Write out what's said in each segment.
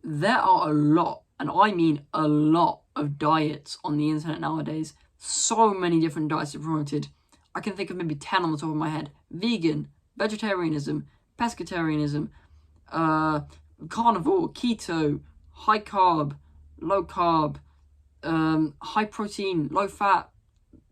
there are a lot, and I mean a lot, of diets on the internet nowadays. So many different diets are promoted. I can think of maybe 10 on the top of my head. Vegan, vegetarianism, pescatarianism, carnivore, keto, high carb, low carb, high protein, low fat,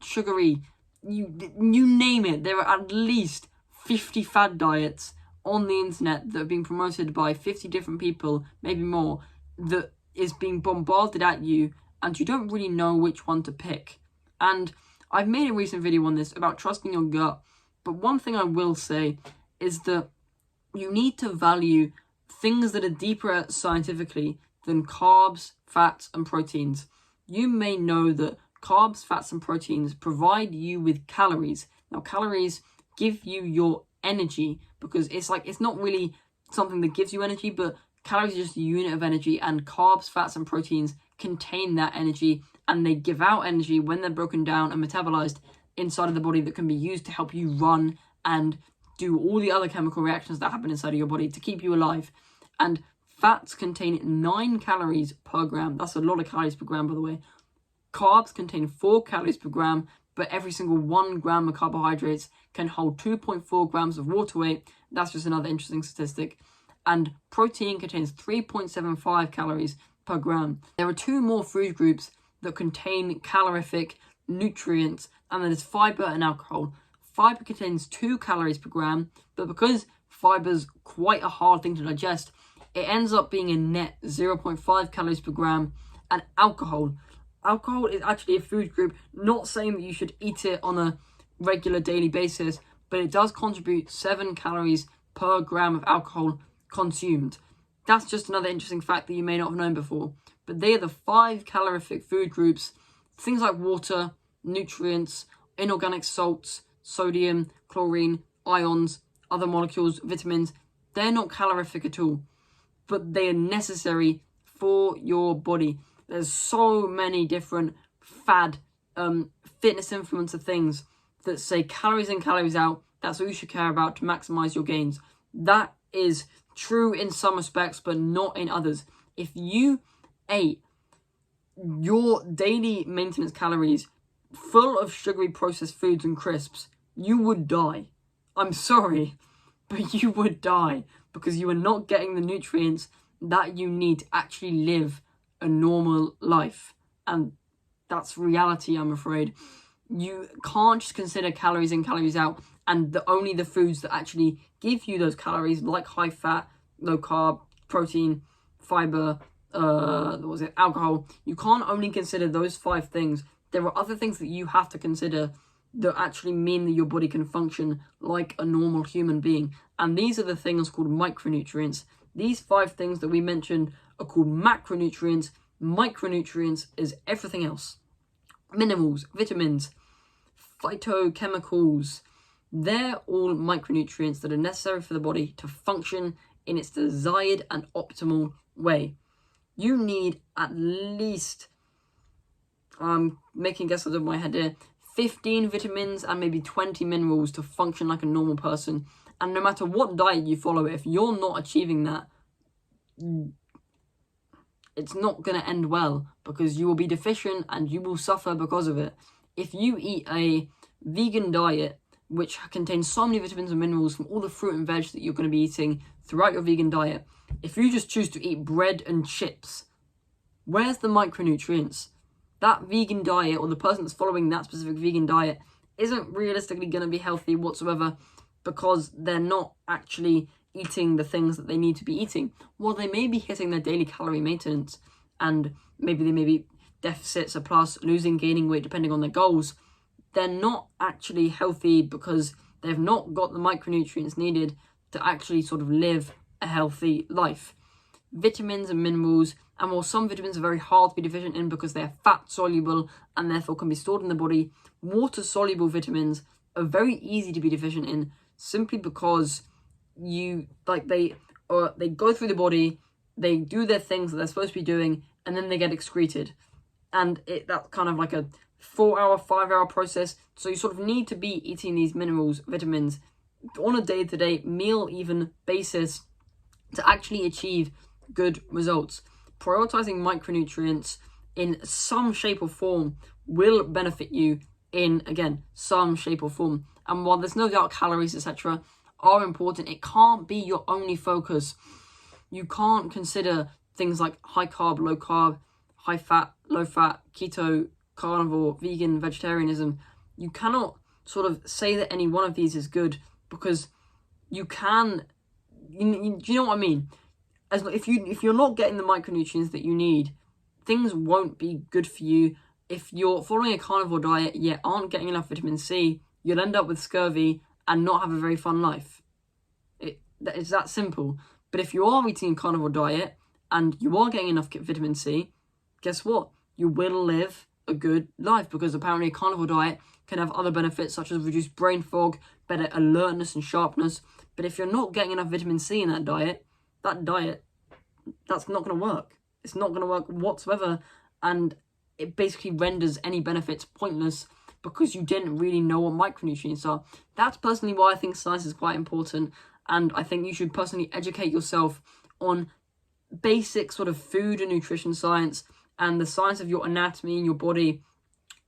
sugary, you name it. There are at least 50 fad diets on the internet that are being promoted by 50 different people, maybe more, that is being bombarded at you, and you don't really know which one to pick. And I've made a recent video on this about trusting your gut, but one thing I will say is that you need to value things that are deeper scientifically than carbs, fats, and proteins. You may know that carbs, fats, and proteins provide you with calories. Now, calories give you your energy, because it's not really something that gives you energy, but calories are just a unit of energy, and carbs, fats, and proteins contain that energy, and they give out energy when they're broken down and metabolized inside of the body that can be used to help you run and do all the other chemical reactions that happen inside of your body to keep you alive. And fats contain 9 calories per gram. That's a lot of calories per gram, by the way. Carbs contain 4 calories per gram, but every single 1 gram of carbohydrates can hold 2.4 grams of water weight. That's just another interesting statistic. And protein contains 3.75 calories per gram. There are 2 more food groups that contain calorific nutrients, and that is fiber and alcohol. Fiber contains 2 calories per gram, but because fiber is quite a hard thing to digest, it ends up being a net 0.5 calories per gram. And alcohol is actually a food group, not saying that you should eat it on a regular daily basis, but it does contribute 7 calories per gram of alcohol consumed. That's just another interesting fact that you may not have known before. But they are the 5 calorific food groups. Things like water, nutrients, inorganic salts, sodium, chlorine, ions, other molecules, vitamins, they're not calorific at all, but they are necessary for your body. There's so many different fad, fitness influencer things that say calories in, calories out. That's all you should care about to maximize your gains. That is true in some respects, but not in others. If you ate your daily maintenance calories full of sugary processed foods and crisps, you would die. I'm sorry, but you would die, because you are not getting the nutrients that you need to actually live a normal life. And that's reality, I'm afraid. You can't just consider calories in, calories out, and only the foods that actually give you those calories, like high fat, low carb, protein, fiber, alcohol. You can't only consider those 5 things. There are other things that you have to consider that actually mean that your body can function like a normal human being. And these are the things called micronutrients. These 5 things that we mentioned are called macronutrients. Micronutrients is everything else. Minerals, vitamins, phytochemicals. They're all micronutrients that are necessary for the body to function in its desired and optimal way. You need at least, I'm making guesses out of my head here, 15 vitamins and maybe 20 minerals to function like a normal person. And no matter what diet you follow, if you're not achieving that, it's not going to end well, because you will be deficient and you will suffer because of it. If you eat a vegan diet, which contains so many vitamins and minerals from all the fruit and veg that you're going to be eating throughout your vegan diet, if you just choose to eat bread and chips, where's the micronutrients? That vegan diet, or the person that's following that specific vegan diet, isn't realistically going to be healthy whatsoever, because they're not actually eating the things that they need to be eating. While they may be hitting their daily calorie maintenance, and maybe they may be deficit, surplus, losing, gaining weight, depending on their goals, they're not actually healthy because they've not got the micronutrients needed to actually sort of live a healthy life. Vitamins and minerals, and while some vitamins are very hard to be deficient in because they're fat soluble and therefore can be stored in the body, water soluble vitamins are very easy to be deficient in, simply because they go through the body, they do their things that they're supposed to be doing, and then they get excreted. And that's kind of like a 4-hour, 5-hour process. So you sort of need to be eating these minerals, vitamins, on a day-to-day, meal even basis to actually achieve good results. Prioritizing micronutrients in some shape or form will benefit you in, again, some shape or form. And while there's no doubt calories, etc., are important, it can't be your only focus. You can't consider things like high carb, low carb, high fat, low fat, keto, carnivore, vegan, vegetarianism. You cannot sort of say that any one of these is good, because you can, do you know what I mean? If you're not getting the micronutrients that you need, things won't be good for you. If you're following a carnivore diet yet aren't getting enough vitamin C, you'll end up with scurvy and not have a very fun life. It's that simple. But if you are eating a carnivore diet and you are getting enough vitamin C, guess what? You will live a good life, because apparently a carnivore diet can have other benefits such as reduced brain fog, better alertness and sharpness. But if you're not getting enough vitamin C in that diet, that's not going to work. It's not going to work whatsoever, and it basically renders any benefits pointless because you didn't really know what micronutrients are. That's personally why I think science is quite important, and I think you should personally educate yourself on basic sort of food and nutrition science and the science of your anatomy and your body,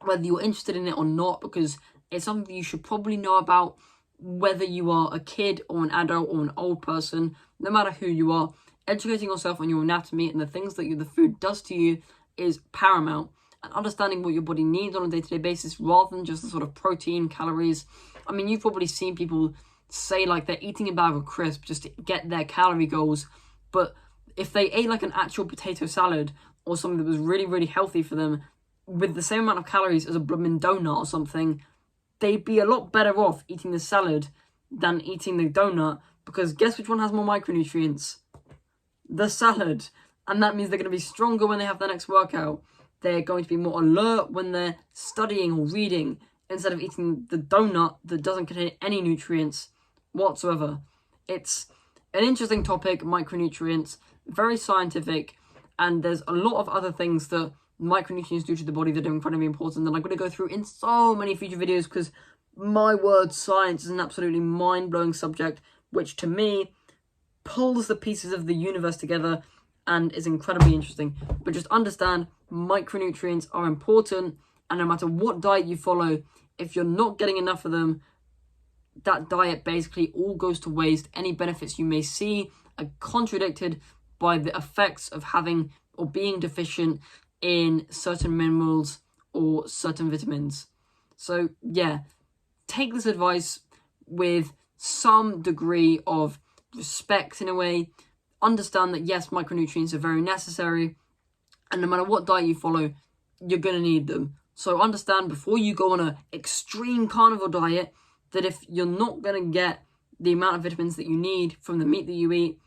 whether you're interested in it or not, because it's something you should probably know about whether you are a kid or an adult or an old person, no matter who you are. Educating yourself on your anatomy and the things that the food does to you is paramount, and understanding what your body needs on a day-to-day basis rather than just the sort of protein, calories. I mean, you've probably seen people say like they're eating a bag of crisps just to get their calorie goals, but if they ate like an actual potato salad or something that was really, really healthy for them with the same amount of calories as a blooming donut or something, they'd be a lot better off eating the salad than eating the donut, because guess which one has more micronutrients? The salad. And that means they're going to be stronger when they have their next workout. They're going to be more alert when they're studying or reading, instead of eating the donut that doesn't contain any nutrients whatsoever. It's an interesting topic, micronutrients, very scientific, and there's a lot of other things that micronutrients do to the body that are incredibly important that I'm going to go through in so many future videos, because my word, science is an absolutely mind-blowing subject, which to me pulls the pieces of the universe together and is incredibly interesting. But just understand, micronutrients are important, and no matter what diet you follow, if you're not getting enough of them, that diet basically all goes to waste. Any benefits you may see are contradicted by the effects of having or being deficient in certain minerals or certain vitamins. So yeah, take this advice with some degree of respect in a way. Understand that yes, micronutrients are very necessary, and no matter what diet you follow, you're going to need them. So understand before you go on an extreme carnivore diet that if you're not going to get the amount of vitamins that you need from the meat that you eat,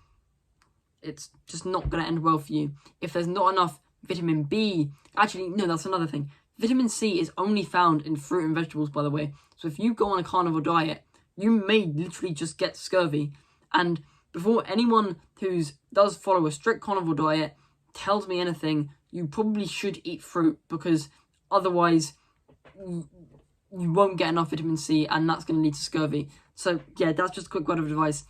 it's just not going to end well for you. If there's not enough vitamin B, actually, no, that's another thing. Vitamin C is only found in fruit and vegetables, by the way. So if you go on a carnivore diet, you may literally just get scurvy. And before anyone who does follow a strict carnivore diet tells me anything, you probably should eat fruit, because otherwise you won't get enough vitamin C, and that's going to lead to scurvy. So yeah, that's just a quick word of advice.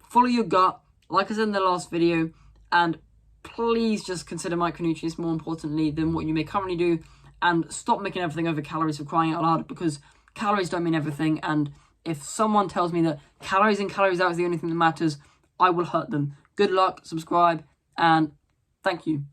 Follow your gut, like I said in the last video, and please just consider micronutrients more importantly than what you may currently do, and stop making everything over calories, for crying out loud, because calories don't mean everything. And if someone tells me that calories in, calories out is the only thing that matters, I will hurt them. Good luck, subscribe, and thank you.